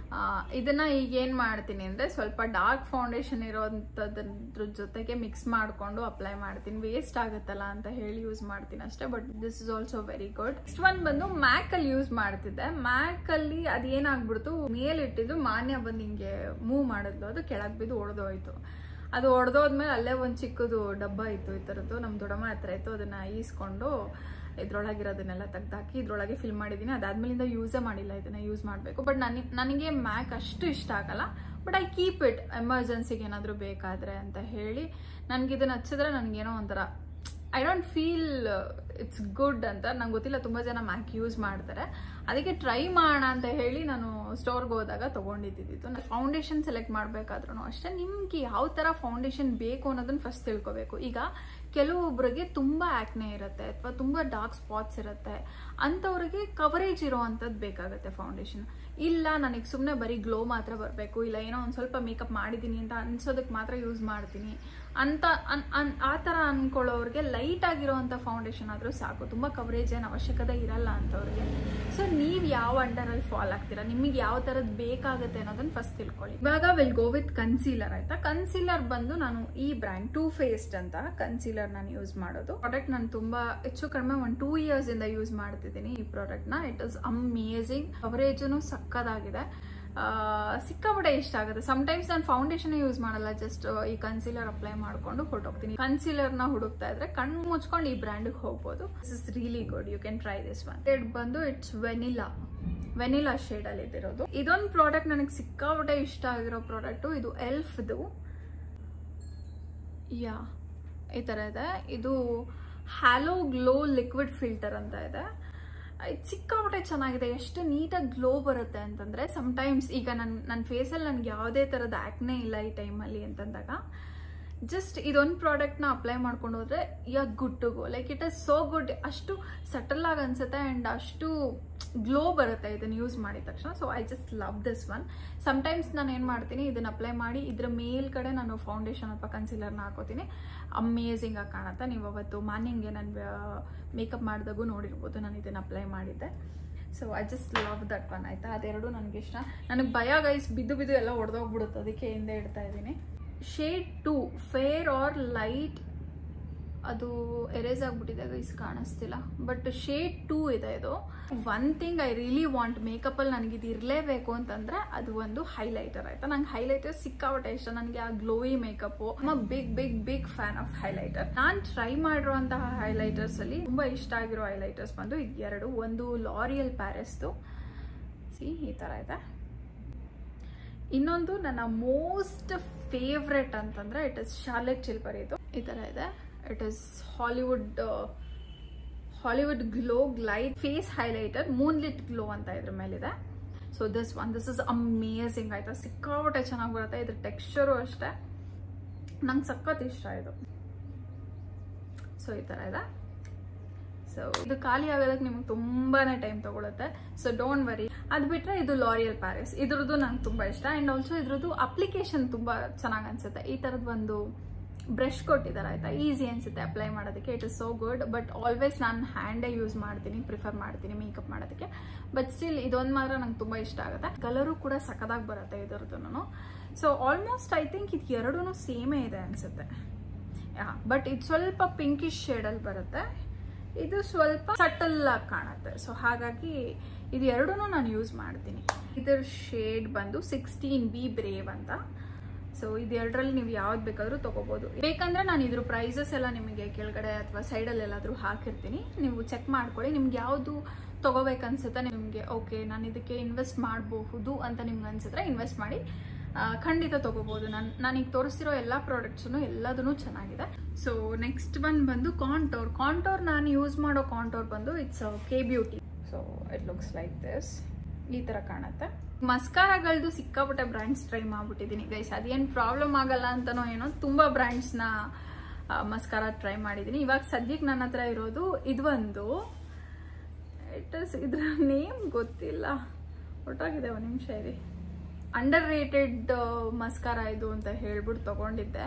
ಇದನ್ನ ಈಗ ಏನು ಮಾಡ್ತೀನಿ ಅಂದರೆ ಸ್ವಲ್ಪ ಡಾರ್ಕ್ ಫೌಂಡೇಶನ್ ಇರೋಂಥದ್ರ ಜೊತೆಗೆ ಮಿಕ್ಸ್ ಮಾಡಿಕೊಂಡು ಅಪ್ಲೈ ಮಾಡ್ತೀನಿ. ವೇಸ್ಟ್ ಆಗುತ್ತಲ್ಲ ಅಂತ ಹೇಳಿ ಯೂಸ್ ಮಾಡ್ತೀನಿ ಅಷ್ಟೇ. But this is also very good. Next one ಬಂದು ಮ್ಯಾಕಲ್ಲಿ ಯೂಸ್ ಮಾಡ್ತಿದ್ದೆ. ಮ್ಯಾಕಲ್ಲಿ ಅದು ಏನಾಗ್ಬಿಡ್ತು, ಮೇಲಿಟ್ಟಿದ್ದು ಮಾನ್ಯ ಬಂದು ಹಿಂಗೆ ಮೂವ್ ಮಾಡಿದ್ಲು, ಅದು ಕೆಳಗೆ ಬಿದ್ದು ಒಡೆದೋಯ್ತು. ಅದು ಒಡೆದೋದ್ಮೇಲೆ ಅಲ್ಲೇ ಒಂದು ಚಿಕ್ಕದು ಡಬ್ಬ ಇತ್ತು ಈ ಥರದ್ದು, ನಮ್ಮ ದೊಡ್ಡಮ್ಮ ಹತ್ರ ಇತ್ತು. ಅದನ್ನು ಈಸ್ಕೊಂಡು ಇದ್ರೊಳಗಿರೋದನ್ನೆಲ್ಲ ತೆಗ್ದಾಕಿ ಇದ್ರೊಳಗೆ ಫಿಲ್ ಮಾಡಿದ್ದೀನಿ. ಅದಾದ್ಮೇಲಿಂದ ಯೂಸೇ ಮಾಡಿಲ್ಲ, ಇದನ್ನ ಯೂಸ್ ಮಾಡಬೇಕು. ಬಟ್ ನನಗೆ ಮ್ಯಾಕ್ ಅಷ್ಟು ಇಷ್ಟ ಆಗಲ್ಲ. ಬಟ್ ಐ ಕೀಪ್ ಇಟ್ ಎಮರ್ಜೆನ್ಸಿಗೆ ಏನಾದರೂ ಬೇಕಾದರೆ ಅಂತ ಹೇಳಿ. ನನಗಿದನ್ನು ಹಚ್ಚಿದ್ರೆ ನನಗೇನೋ ಒಂಥರ I don't feel it's good ಅಂತ. ನಂಗೆ ಗೊತ್ತಿಲ್ಲ, ತುಂಬ ಜನ ಮ್ಯಾಕ್ ಯೂಸ್ ಮಾಡ್ತಾರೆ. ಅದಕ್ಕೆ ಟ್ರೈ ಮಾಡೋಣ ಅಂತ ಹೇಳಿ ನಾನು ಸ್ಟೋರ್ಗೆ ಹೋದಾಗ ತೊಗೊಂಡಿದ್ದು. ಫೌಂಡೇಶನ್ ಸೆಲೆಕ್ಟ್ ಮಾಡಬೇಕಾದ್ರೂ ಅಷ್ಟೇ ನಿಮ್ಗೆ ಯಾವ ಥರ ಫೌಂಡೇಶನ್ ಬೇಕು ಅನ್ನೋದನ್ನ ಫಸ್ಟ್ ತಿಳ್ಕೊಬೇಕು. ಈಗ ಕೆಲವೊಬ್ಬರಿಗೆ ತುಂಬ ಆ್ಯಕ್ನೆ ಇರುತ್ತೆ ಅಥವಾ ತುಂಬ ಡಾರ್ಕ್ ಸ್ಪಾಟ್ಸ್ ಇರುತ್ತೆ, ಅಂಥವ್ರಿಗೆ ಕವರೇಜ್ ಇರೋವಂಥದ್ದು ಬೇಕಾಗುತ್ತೆ ಫೌಂಡೇಶನ್. ಇಲ್ಲ ನನಗೆ ಸುಮ್ಮನೆ ಬರೀ ಗ್ಲೋ ಮಾತ್ರ ಬರಬೇಕು, ಇಲ್ಲ ಏನೋ ಒಂದು ಸ್ವಲ್ಪ ಮೇಕಪ್ ಮಾಡಿದ್ದೀನಿ ಅಂತ ಅನ್ಸೋದಕ್ಕೆ ಮಾತ್ರ ಯೂಸ್ ಮಾಡ್ತೀನಿ ಅಂತ ಆ ಥರ ಅಂದ್ಕೊಳ್ಳೋರಿಗೆ ಲೈಟ್ ಆಗಿರೋವಂಥ ಫೌಂಡೇಶನ್ ಆದರೂ ಸಾಕು, ತುಂಬ ಕವರೇಜ್ ಏನು ಅವಶ್ಯಕತೆ ಇರಲ್ಲ ಅಂಥವ್ರಿಗೆ. ಸೊ ನೀವು ಯಾವ ಅಂಡರಲ್ಲಿ ಫಾಲ್ ಆಗ್ತೀರಾ, ನಿಮಗೆ ಯಾವ ಥರದ್ದು ಬೇಕಾಗುತ್ತೆ ಅನ್ನೋದನ್ನ ಫಸ್ಟ್ ತಿಳ್ಕೊಳ್ಳಿ. ಇವಾಗ ವಿಲ್ ಗೋ ವಿತ್ ಕನ್ಸೀಲರ್ ಆಯ್ತಾ. ಕನ್ಸೀಲರ್ ಬಂದು ನಾನು ಈ ಬ್ರ್ಯಾಂಡ್ ಟೂ ಫೇಸ್ಡ್ ಅಂತ ಕನ್ಸೀಲರ್ ನಾನು ಯೂಸ್ ಮಾಡೋದು. ಪ್ರಾಡಕ್ಟ್ ನಾನು ತುಂಬ ಹೆಚ್ಚು ಕಡಿಮೆ 1-2 years ಇಂದ ಯೂಸ್ ಮಾಡ್ತಿದ್ದೀನಿ ಈ ಪ್ರಾಡಕ್ಟ್ನ. It is amazing. ಕವರೇಜೂ ಸಕ್ಕದಾಗಿದೆ, ಸಿಕ್ಕಾಪಟ್ಟೆ ಇಷ್ಟ ಆಗುತ್ತೆ. ಸಮಟೈಮ್ಸ್ ನಾನು ಫೌಂಡೇಶನ್ ಯೂಸ್ ಮಾಡಲ್ಲ, ಜಸ್ಟ್ ಈ ಕನ್ಸೀಲರ್ ಅಪ್ಲೈ ಮಾಡ್ಕೊಂಡು ಹೊರಟೋಗ್ತೀನಿ. ಕನ್ಸೀಲರ್ನ ಹುಡುಕ್ತಾ ಇದ್ರೆ ಕಣ್ಣು ಮುಚ್ಕೊಂಡು ಈ ಬ್ರ್ಯಾಂಡ್ಗೆ ಹೋಗ್ಬೋದು. This is really good, you can try this one. Shade ಬಂದು ಇಟ್ಸ್ ವೆನಿಲಾ ಶೇಡ್ ಅಲ್ಲಿ ಇದಿರೋದು. ಇದೊಂದು ಪ್ರಾಡಕ್ಟ್ ನನಗೆ ಸಿಕ್ಕಾಪಟ್ಟೆ ಇಷ್ಟ ಆಗಿರೋ ಪ್ರಾಡಕ್ಟು. ಇದು ಎಲ್ಫ್ದು ಈ ಥರ ಇದೆ. ಇದು ಹ್ಯಾಲೋ ಗ್ಲೋ ಲಿಕ್ವಿಡ್ ಫಿಲ್ಟರ್ ಅಂತ ಇದೆ. ಇದು ಸಿಕ್ಕಾಪಟ್ಟೆ ಚೆನ್ನಾಗಿದೆ. ಎಷ್ಟು ನೀಟಾಗಿ ಗ್ಲೋ ಬರುತ್ತೆ ಅಂತಂದರೆ, ಸಮಟೈಮ್ಸ್ ಈಗ ನನ್ನ ಫೇಸಲ್ಲಿ ನನಗೆ ಯಾವುದೇ ಥರದ ಆ್ಯಕ್ನೆ ಇಲ್ಲ ಈ ಟೈಮಲ್ಲಿ ಅಂತಂದಾಗ ಜಸ್ಟ್ ಇದೊಂದು ಪ್ರಾಡಕ್ಟ್ನ ಅಪ್ಲೈ ಮಾಡ್ಕೊಂಡು ಹೋದ್ರೆ good to go. Like it is so good. ಅಷ್ಟು ಸಟಲ್ ಆಗಿ ಅನ್ಸುತ್ತೆ ಆ್ಯಂಡ್ ಅಷ್ಟು ಗ್ಲೋ ಬರುತ್ತೆ ಇದನ್ನು ಯೂಸ್ ಮಾಡಿದ ತಕ್ಷಣ. So I just love this one. Sometimes ನಾನು ಏನು ಮಾಡ್ತೀನಿ, ಇದನ್ನು ಅಪ್ಲೈ ಮಾಡಿ ಇದ್ರ ಮೇಲ್ಗಡೆ ನಾನು ಫೌಂಡೇಶನ್ ಅಥವಾ ಕನ್ಸೀಲರ್ನ ಹಾಕೋತೀನಿ. ಅಮೇಝಿಂಗ್ ಆಗಿ ಕಾಣುತ್ತೆ. ನೀವು ಅವತ್ತು ಮಾರ್ನಿಂಗ್ಗೆ ನಾನು ಮೇಕಪ್ ಮಾಡಿದಾಗೂ ನೋಡಿರ್ಬೋದು ನಾನು ಇದನ್ನು ಅಪ್ಲೈ ಮಾಡಿದ್ದೆ. So I just love that one ಆಯಿತಾ. ಅದೆರಡು ನನಗೆ ಇಷ್ಟ. ನನಗೆ ಭಯ ಗೈಸ್, ಬಿದ್ದು ಎಲ್ಲ ಹೊಡೆದೋಗ್ಬಿಡುತ್ತೆ, ಅದಕ್ಕೆ ಹಿಂದೆ ಇಡ್ತಾ ಇದ್ದೀನಿ. ಶೇಡ್ 2 ಫೇರ್ ಆರ್ ಲೈಟ್ ಅದು ಎರೇಸ್ ಆಗಿಬಿಟ್ಟಿದೆ ಗೈಸ್, ಕಾಣಿಸ್ತಿಲ್ಲ. ಬಟ್ ಶೇಡ್ 2 ಇದೆ ಇದು. One thing I really want ಮೇಕಪ್ಪಲ್ಲಿ ನನಗೆ ಇದು ಇರಲೇಬೇಕು ಅಂತಂದರೆ ಅದು ಒಂದು ಹೈಲೈಟರ್ ಆಯಿತಾ. ನಂಗೆ ಹೈಲೈಟರ್ ಸಿಕ್ಕಾಪಟ್ಟೆ ಇಷ್ಟ. ನನಗೆ ಆ glowy makeup big big big fan of highlighter. ನಾನು ಟ್ರೈ ಮಾಡಿರುವಂತಹ ಹೈಲೈಟರ್ಸಲ್ಲಿ ತುಂಬ ಇಷ್ಟ ಆಗಿರೋ ಹೈಲೈಟರ್ಸ್ ಬಂದು ಇದು 2. ಒಂದು ಲಾರಿಯಲ್ ಪ್ಯಾರಿಸ್ದು, ಸಿ ಈ ಥರ ಇದೆ. ಇನ್ನೊಂದು ನನ್ನ ಮೋಸ್ಟ್ ಫೇವ್ರೆಟ್ ಅಂತಂದರೆ ಇಟ್ ಇಸ್ ಶಾರ್ಲೆಟ್ ಚಿಲ್ಬರಿದು, ಈ ಥರ ಇದೆ. It is Hollywood glow glide face highlighter, moonlit glow ಅಂತ ಇದ್ರ ಮೇಲಿದೆ. ಸೊ ದಿಸ್ ಇಸ್ ಅಮೇಝಿಂಗ್ ಆಯ್ತಾ, ಸಿಕ್ಕಾಪಟ್ಟೆ ಚೆನ್ನಾಗಿ ಬರುತ್ತೆ. ಇದ್ರ ಟೆಕ್ಸ್ಚರು ಅಷ್ಟೇ ನಂಗೆ ಸಖತ್ ಇಷ್ಟ ಇದು. ಸೊ ಈ ಥರ ಇದೆ. ಸೊ ಇದು ಖಾಲಿ ಆಗೋದಕ್ಕೆ ನಿಮ್ಗೆ ತುಂಬಾನೇ ಟೈಮ್ ತಗೊಳುತ್ತೆ. So don't worry. ಅದು ಬಿಟ್ಟರೆ ಇದು ಲಾರಿಯಲ್ ಪ್ಯಾರಿಸ್, ಇದ್ರದ್ದು ನಂಗೆ ತುಂಬ ಇಷ್ಟ. ಆ್ಯಂಡ್ ಆಲ್ಸೋ ಇದ್ರದ್ದು ಅಪ್ಲಿಕೇಶನ್ ತುಂಬ ಚೆನ್ನಾಗಿ ಅನಿಸುತ್ತೆ. ಈ ಥರದ್ದು ಒಂದು ಬ್ರಷ್ ಕೊಟ್ಟಿದ್ದಾರೆ ಆಯ್ತಾ, ಈಸಿ ಅನಿಸುತ್ತೆ ಅಪ್ಲೈ ಮಾಡೋದಕ್ಕೆ. It is so good. But always ನಾನು ಹ್ಯಾಂಡೇ ಯೂಸ್ ಮಾಡ್ತೀನಿ, ಪ್ರಿಫರ್ ಮಾಡ್ತೀನಿ ಮೇಕಪ್ ಮಾಡೋದಕ್ಕೆ. ಬಟ್ ಸ್ಟಿಲ್ ಇದೊಂದು ಮಾತ್ರ ನಂಗೆ ತುಂಬ ಇಷ್ಟ ಆಗುತ್ತೆ. ಕಲರು ಕೂಡ ಸಖತ್ತಾಗಿ ಬರುತ್ತೆ ಇದರದ್ದು. ಸೊ ಆಲ್ಮೋಸ್ಟ್ ಐ ಥಿಂಕ್ ಇದು 2 ಸೇಮೇ ಇದೆ ಅನಿಸುತ್ತೆ. ಬಟ್ ಇದು ಸ್ವಲ್ಪ ಪಿಂಕಿಶ್ ಶೇಡಲ್ಲಿ ಬರುತ್ತೆ, ಇದು ಸ್ವಲ್ಪ ಸಟಲ್ ಆಗಿ ಕಾಣುತ್ತೆ. ಸೊ ಹಾಗಾಗಿ ಇದು 2 ನಾನು ಯೂಸ್ ಮಾಡ್ತೀನಿ. ಇದರ ಶೇಡ್ ಬಂದು 16B ಬ್ರೇವ್ ಅಂತ. ಸೊ ಇದು 2ರಲ್ಲಿ ನೀವು ಯಾವ್ದು ಬೇಕಾದರೂ ತೊಗೋಬೋದು. ಬೇಕಂದ್ರೆ ನಾನು ಇದ್ರ ಪ್ರೈಸಸ್ ಎಲ್ಲ ನಿಮಗೆ ಕೆಳಗಡೆ ಅಥವಾ ಸೈಡಲ್ಲಿ ಎಲ್ಲಾದರೂ ಹಾಕಿರ್ತೀನಿ, ನೀವು ಚೆಕ್ ಮಾಡ್ಕೊಳ್ಳಿ. ನಿಮ್ಗೆ ಯಾವುದು ತೊಗೋಬೇಕನ್ಸುತ್ತೆ, ನಿಮಗೆ ಓಕೆ ನಾನು ಇದಕ್ಕೆ ಇನ್ವೆಸ್ಟ್ ಮಾಡಬಹುದು ಅಂತ ನಿಮ್ಗೆ ಅನ್ಸಿದ್ರೆ ಇನ್ವೆಸ್ಟ್ ಮಾಡಿ ಖಂಡಿತ ತೊಗೋಬೋದು. ನಾನೀಗ ತೋರಿಸ್ತಿರೋ ಎಲ್ಲ ಪ್ರಾಡಕ್ಟ್ಸು ಎಲ್ಲದೂ ಚೆನ್ನಾಗಿದೆ. ಸೊ ನೆಕ್ಸ್ಟ್ ಬಂದು ಕಾಂಟೋರ್ ನಾನು ಯೂಸ್ ಮಾಡೋ ಕಾಂಟೋರ್ ಬಂದು it's K beauty. So it looks like this, ಈ ಥರ ಕಾಣುತ್ತೆ. ಮಸ್ಕಾರಾಗಳದ್ದು ಸಿಕ್ಕಾಪಟ್ಟೆ ಬ್ರ್ಯಾಂಡ್ಸ್ ಟ್ರೈ ಮಾಡ್ಬಿಟ್ಟಿದ್ದೀನಿ ಗೈಸ್. ಅದೇನು ಪ್ರಾಬ್ಲಮ್ ಆಗಲ್ಲ ಅಂತನೋ ಏನೋ, ತುಂಬ ಬ್ರ್ಯಾಂಡ್ಸ್ನ ಮಸ್ಕಾರಾ ಟ್ರೈ ಮಾಡಿದ್ದೀನಿ. ಇವಾಗ ಸದ್ಯಕ್ಕೆ ನನ್ನ ಹತ್ರ ಇರೋದು ಇದು ಒಂದು, ಇದ್ರ ನೇಮ್ ಗೊತ್ತಿಲ್ಲ, ಒಟ್ಟಾಗಿದೆ. ಒಂದು ನಿಮಿಷ ಇದೆ. ಅಂಡರ್ ರೇಟೆಡ್ ಮಸ್ಕಾರಾ ಇದು ಅಂತ ಹೇಳ್ಬಿಟ್ಟು ತೊಗೊಂಡಿದ್ದೆ.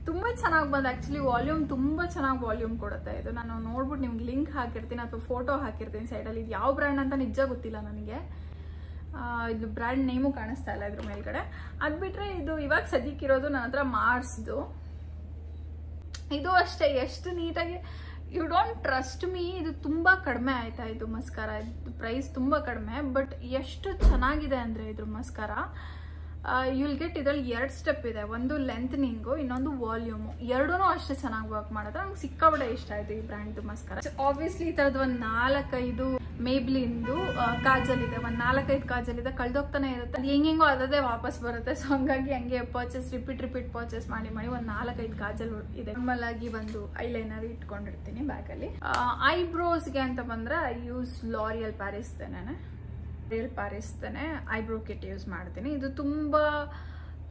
ತುಂಬ ಚೆನ್ನಾಗಿ ಬಂದು, ಆ್ಯಕ್ಚುಲಿ ವಾಲ್ಯೂಮ್ ತುಂಬ ಚೆನ್ನಾಗಿ ವಾಲ್ಯೂಮ್ ಕೊಡುತ್ತೆ ಇದು. ನಾನು ನೋಡ್ಬಿಟ್ಟು ನಿಮ್ಗೆ ಲಿಂಕ್ ಹಾಕಿರ್ತೀನಿ ಅಥವಾ ಫೋಟೋ ಹಾಕಿರ್ತೀನಿ ಸೈಡಲ್ಲಿ. ಇದು ಯಾವ ಬ್ರ್ಯಾಂಡ್ ಅಂತ ನಿಜ ಗೊತ್ತಿಲ್ಲ ನನಗೆ. ಇದು ಬ್ರ್ಯಾಂಡ್ ನೇಮು ಕಾಣಿಸ್ತಾ ಇಲ್ಲ ಇದ್ರ ಮೇಲ್ಗಡೆ. ಅದು ಬಿಟ್ಟರೆ ಇದು ಇವಾಗ ಸದ್ಯಕ್ಕಿರೋದು ನನ್ನ ಹತ್ರ ಮಾರ್ಸ್ದು. ಇದು ಅಷ್ಟೇ, ಎಷ್ಟು ನೀಟಾಗಿ, ಯು ಡೋಂಟ್ ಟ್ರಸ್ಟ್ ಮೀ, ಇದು ತುಂಬ ಕಡಿಮೆ ಆಯ್ತಾ ಇದು ಮಸ್ಕಾರಾ. ಇದು ಪ್ರೈಸ್ ತುಂಬ ಕಡಿಮೆ, ಬಟ್ ಎಷ್ಟು ಚೆನ್ನಾಗಿದೆ ಅಂದರೆ ಇದ್ರ ಮಸ್ಕಾರಾ. ಯುಲ್ ಗೆಟ್ ಇದರಲ್ಲಿ 2 ಸ್ಟೆಪ್ ಇದೆ. ಒಂದು ಲೆಂತ್ನಿಂಗು, ಇನ್ನೊಂದು ವಾಲ್ಯೂಮು. 2 ಅಷ್ಟೇ ಚೆನ್ನಾಗಿ ವರ್ಕ್ ಮಾಡುತ್ತೆ. ನಂಗೆ ಸಿಕ್ಕಾಪಟ್ಟೆ ಇಷ್ಟ ಆಯಿತು ಈ ಬ್ರ್ಯಾಂಡ್ದು ಮಸ್ಕಾರಾ. ಆಬ್ವಿಯಸ್ಲಿ ಈ ಥರದ್ದು ಒಂದು 4-5 ಮೇಬ್ಲಿಂದು ಕಾಜಲ್ ಇದೆ, ಒಂದು 4-5 ಕಾಜಲ್ ಇದೆ, ಕಳ್ದೋಗ್ತಾನೆ ಇರುತ್ತೆ. ಅದು ಹೆಂಗೆಂಗೋ ಅದೇ ವಾಪಸ್ ಬರುತ್ತೆ. ಸೊ ಹಂಗಾಗಿ ಹಂಗೆ ರಿಪೀಟ್ ಪರ್ಚೇಸ್ ಮಾಡಿ ಒಂದು 4-5 ಕಾಜಲ್ ಇದೆ. ನಾರ್ಮಲ್ ಆಗಿ ಒಂದು ಐಲೈನರ್ ಇಟ್ಕೊಂಡಿರ್ತೀನಿ ಬ್ಯಾಗಲ್ಲಿ. ಐಬ್ರೋಸ್ಗೆ ಅಂತ ಬಂದರೆ ಐ ಯೂಸ್ ಲಾರಿಯಲ್ ಪ್ಯಾರಿಸ್ದೇನೆ ಐಬ್ರೋ ಕಿಟ್ ಯೂಸ್ ಮಾಡ್ತೀನಿ. ಇದು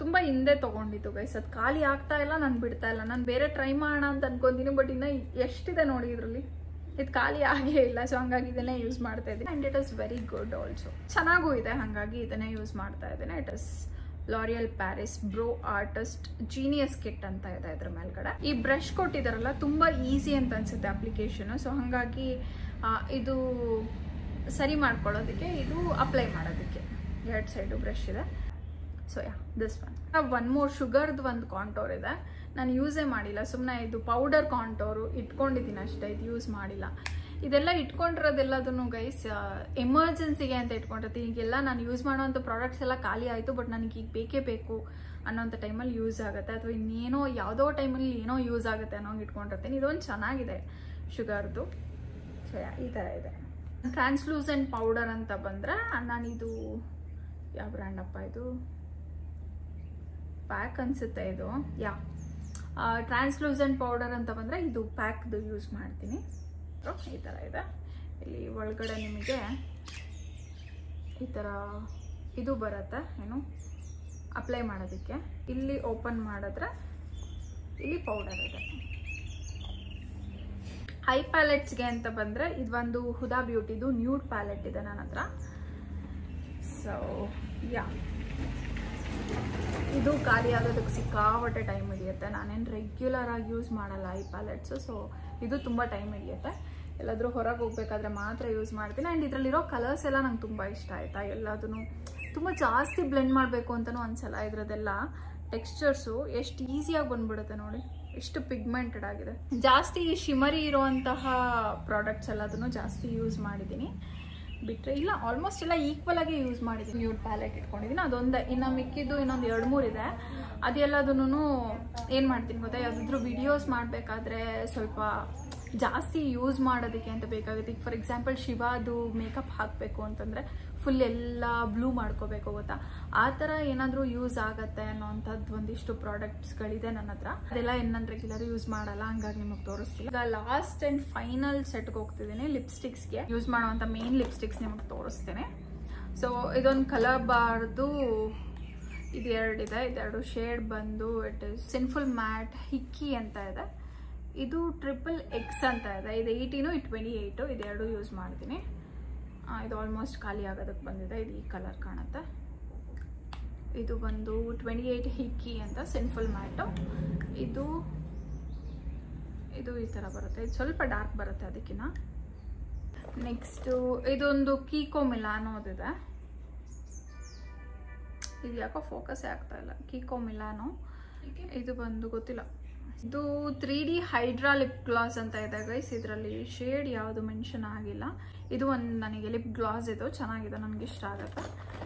ತುಂಬ ಹಿಂದೆ ತೊಗೊಂಡಿದ್ದು ಗೈಸ್, ಅದು ಖಾಲಿ ಆಗ್ತಾ ಇಲ್ಲ, ನಾನು ಬಿಡ್ತಾ ಇಲ್ಲ. ನಾನು ಬೇರೆ ಟ್ರೈ ಮಾಡೋಣ ಅಂತ ಅನ್ಕೊಂತೀನಿ, ಬಟ್ ಇನ್ನು ಎಷ್ಟಿದೆ ನೋಡಿ ಇದರಲ್ಲಿ, ಇದು ಖಾಲಿ ಆಗೇ ಇಲ್ಲ. ಸೊ ಹಂಗಾಗಿ ಇದನ್ನೇ ಯೂಸ್ ಮಾಡ್ತಾ ಇದ್ದೀನಿ. And it is very good also, ಚೆನ್ನಾಗೂ ಇದೆ. ಹಾಗಾಗಿ ಇದನ್ನೇ ಯೂಸ್ ಮಾಡ್ತಾ ಇದ್ದೇನೆ. It is L'Oreal Paris bro artist genius kit ಅಂತ ಇದೆ ಇದ್ರ ಮೇಲ್ಗಡೆ. ಈ ಬ್ರಷ್ ಕೊಟ್ಟಿದ್ದಾರಲ್ಲ, ತುಂಬ ಈಸಿ ಅಂತ ಅನ್ಸುತ್ತೆ ಅಪ್ಲಿಕೇಶನು. ಸೊ ಹಾಗಾಗಿ ಇದು ಸರಿ ಮಾಡ್ಕೊಳ್ಳೋದಕ್ಕೆ, ಇದು ಅಪ್ಲೈ ಮಾಡೋದಕ್ಕೆ 2 ಸೈಡು ಬ್ರಷ್ ಇದೆ. ಸೊ ದಿಸ್ ಒನ್ ಮೋರ್ ಶುಗರ್ದು ಒಂದು ಕಾಂಟೋರ್ ಇದೆ. ನಾನು ಯೂಸೇ ಮಾಡಿಲ್ಲ, ಸುಮ್ಮನೆ ಇದು ಪೌಡರ್ ಕಾಂಟೋರು ಇಟ್ಕೊಂಡಿದ್ದೀನಿ ಅಷ್ಟೇ, ಇದು ಯೂಸ್ ಮಾಡಿಲ್ಲ. ಇದೆಲ್ಲ ಇಟ್ಕೊಂಡಿರೋದೆಲ್ಲದನ್ನು ಗೈಸ್ ಎಮರ್ಜೆನ್ಸಿಗೆ ಅಂತ ಇಟ್ಕೊಂಡಿರ್ತೀನಿ. ಈಗೆಲ್ಲ ನಾನು ಯೂಸ್ ಮಾಡೋವಂಥ ಪ್ರಾಡಕ್ಟ್ಸ್ ಎಲ್ಲ ಖಾಲಿ ಆಯಿತು, ಬಟ್ ನನಗೆ ಈಗ ಬೇಕೇ ಬೇಕು ಅನ್ನೋಂಥ ಟೈಮಲ್ಲಿ ಯೂಸ್ ಆಗುತ್ತೆ, ಅಥವಾ ಇನ್ನೇನೋ ಯಾವುದೋ ಟೈಮಲ್ಲಿ ಏನೋ ಯೂಸ್ ಆಗುತ್ತೆ ಅನ್ನೋಂಗೆ ಇಟ್ಕೊಂಡಿರ್ತೀನಿ. ಇದೊಂದು ಚೆನ್ನಾಗಿದೆ ಶುಗರ್ದು. ಸೊ ಈ ಥರ ಇದೆ. ಟ್ರಾನ್ಸ್ಲೂಸೆಂಟ್ ಪೌಡರ್ ಅಂತ ಬಂದರೆ ನಾನಿದು ಯಾವ ಬ್ರ್ಯಾಂಡಪ್ಪ, ಇದು ಪ್ಯಾಕ್ ಅನಿಸುತ್ತೆ ಇದು. ಟ್ರಾನ್ಸ್ಲೂಸೆಂಟ್ ಪೌಡರ್ ಅಂತ ಬಂದರೆ ಇದು ಪ್ಯಾಕ್ದು ಯೂಸ್ ಮಾಡ್ತೀನಿ. ಈ ಥರ ಇದೆ. ಇಲ್ಲಿ ಒಳಗಡೆ ನಿಮಗೆ ಈ ಥರ ಇದು ಬರುತ್ತೆ, ಏನು ಅಪ್ಲೈ ಮಾಡೋದಕ್ಕೆ. ಇಲ್ಲಿ ಓಪನ್ ಮಾಡಿದ್ರೆ ಇಲ್ಲಿ ಪೌಡರ್ ಇದೆ. ಐ ಪ್ಯಾಲೆಟ್ಸ್ಗೆ ಅಂತ ಬಂದರೆ ಇದೊಂದು ಹುದಾ ಬ್ಯೂಟಿದು ನ್ಯೂಡ್ ಪ್ಯಾಲೆಟ್ ಇದೆ ನನ್ನ ಹತ್ರ. ಸೊ ಇದು ಖಾಲಿ ಆಗೋದಕ್ಕೆ ಸಿಕ್ಕಾಪಟ್ಟೆ ಟೈಮ್ ಹಿಡಿಯುತ್ತೆ. ನಾನೇನು ರೆಗ್ಯುಲರ್ ಆಗಿ ಯೂಸ್ ಮಾಡಲ್ಲ ಐ ಪ್ಯಾಲೆಟ್ಸು. ಸೊ ಇದು ತುಂಬ ಟೈಮ್ ಹಿಡಿಯುತ್ತೆ. ಎಲ್ಲಾದರೂ ಹೊರಗೆ ಹೋಗ್ಬೇಕಾದ್ರೆ ಮಾತ್ರ ಯೂಸ್ ಮಾಡ್ತೀನಿ. ಆ್ಯಂಡ್ ಇದರಲ್ಲಿರೋ ಕಲರ್ಸ್ ಎಲ್ಲ ನಂಗೆ ತುಂಬ ಇಷ್ಟ ಆಯಿತಾ. ಎಲ್ಲದೂ ತುಂಬ ಜಾಸ್ತಿ ಬ್ಲೆಂಡ್ ಮಾಡಬೇಕು ಅಂತಲೂ ಅನ್ಸಲ್ಲ. ಇದರದೆಲ್ಲ ಟೆಕ್ಸ್ಚರ್ಸು ಎಷ್ಟು ಈಸಿಯಾಗಿ ಬಂದ್ಬಿಡುತ್ತೆ ನೋಡಿ. ಎಷ್ಟು ಪಿಗ್ಮೆಂಟೆಡ್ ಆಗಿದೆ. ಜಾಸ್ತಿ ಶಿಮರಿ ಇರುವಂತಹ ಪ್ರಾಡಕ್ಟ್ಸ್ ಎಲ್ಲದನ್ನು ಜಾಸ್ತಿ ಯೂಸ್ ಮಾಡಿದ್ದೀನಿ. ಬಿಟ್ಟರೆ ಇಲ್ಲ, ಆಲ್ಮೋಸ್ಟ್ ಎಲ್ಲ ಈಕ್ವಲ್ ಆಗಿ ಯೂಸ್ ಮಾಡಿದ್ದೀನಿ. ನ್ಯೂಡ್ ಪ್ಯಾಲೆಟ್ ಇಟ್ಕೊಂಡಿದ್ದೀನಿ, ಅದೊಂದು. ಇನ್ನು ಮಿಕ್ಕಿದ್ದು ಇನ್ನೊಂದು 2-3 ಇದೆ. ಅದೆಲ್ಲದನ್ನು ಏನು ಮಾಡ್ತೀನಿ ಗೊತ್ತಾ, ಯಾವುದಾದ್ರೂ ವಿಡಿಯೋಸ್ ಮಾಡಬೇಕಾದ್ರೆ ಸ್ವಲ್ಪ ಜಾಸ್ತಿ ಯೂಸ್ ಮಾಡೋದಕ್ಕೆ ಅಂತ ಬೇಕಾಗುತ್ತೆ. ಈಗ ಫಾರ್ ಎಕ್ಸಾಂಪಲ್ ಶಿವಾದು ಮೇಕಪ್ ಹಾಕಬೇಕು ಅಂತಂದರೆ ಫುಲ್ ಎಲ್ಲ ಬ್ಲೂ ಮಾಡ್ಕೋಬೇಕು ಗೊತ್ತಾ, ಆ ಥರ ಏನಾದರೂ ಯೂಸ್ ಆಗುತ್ತೆ ಅನ್ನೋವಂಥದ್ದು ಒಂದಿಷ್ಟು ಪ್ರಾಡಕ್ಟ್ಸ್ಗಳಿದೆ ನನ್ನ ಹತ್ರ. ಅದೆಲ್ಲ ನಾನು ರೆಗ್ಯುಲರ್ ಯೂಸ್ ಮಾಡಲ್ಲ, ಹಂಗಾಗಿ ನಿಮಗೆ ತೋರಿಸ್ತಿಲ್ಲ. ಈಗ ಲಾಸ್ಟ್ ಆ್ಯಂಡ್ ಫೈನಲ್ ಸೆಟ್ಗೆ ಹೋಗ್ತಿದ್ದೀನಿ. ಲಿಪ್ಸ್ಟಿಕ್ಸ್ಗೆ ಯೂಸ್ ಮಾಡೋವಂಥ ಮೇನ್ ಲಿಪ್ಸ್ಟಿಕ್ಸ್ ನಿಮಗೆ ತೋರಿಸ್ತೇನೆ. ಸೊ ಇದೊಂದು ಕಲರ್ ಬಾರ್ದು ಇದು 2 ಇದೆ. ಇದೆರಡು ಶೇಡ್ ಬಂದು ಇಟ್ ಇಸ್ ಸಿನ್ಫುಲ್ ಮ್ಯಾಟ್ ಹಿಕ್ಕಿ ಅಂತ ಇದೆ. ಇದು XXX ಅಂತ ಇದೆ. ಇದು 18, ಇದು 28. ಇದೆರಡು ಯೂಸ್ ಮಾಡ್ತೀನಿ. ಇದು ಆಲ್ಮೋಸ್ಟ್ ಖಾಲಿ ಆಗೋದಕ್ಕೆ ಬಂದಿದೆ. ಇದು ಈ ಕಲರ್ ಕಾಣುತ್ತೆ. ಇದು ಬಂದು 28 ಹಿಕ್ಕಿ ಅಂತ ಸಿನ್ಫುಲ್ ಮ್ಯಾಟು. ಇದು ಈ ಥರ ಬರುತ್ತೆ. ಇದು ಸ್ವಲ್ಪ ಡಾರ್ಕ್ ಬರುತ್ತೆ ಅದಕ್ಕಿಂತ. ನೆಕ್ಸ್ಟು ಇದೊಂದು ಕೀಕೋ ಮಿಲಾನೋದಿದೆ. ಇದು ಯಾಕೋ ಫೋಕಸ್ಸೇ ಆಗ್ತಾ ಇಲ್ಲ. ಕೀಕೋ ಮಿಲಾನೋ ಇದು ಬಂದು ಗೊತ್ತಿಲ್ಲ. ಇದು 3D ಹೈಡ್ರಾ ಲಿಪ್ ಗ್ಲಾಸ್ ಅಂತ ಇದೆ ಗೈಸ್. ಇದರಲ್ಲಿ ಶೇಡ್ ಯಾವುದು ಮೆನ್ಷನ್ ಆಗಿಲ್ಲ. ಇದು ಒಂದು ನನಗೆ ಲಿಪ್ ಗ್ಲಾಸ್ ಇದು ಚೆನ್ನಾಗಿದೆ, ನನಗೆ ಇಷ್ಟ ಆಗುತ್ತೆ.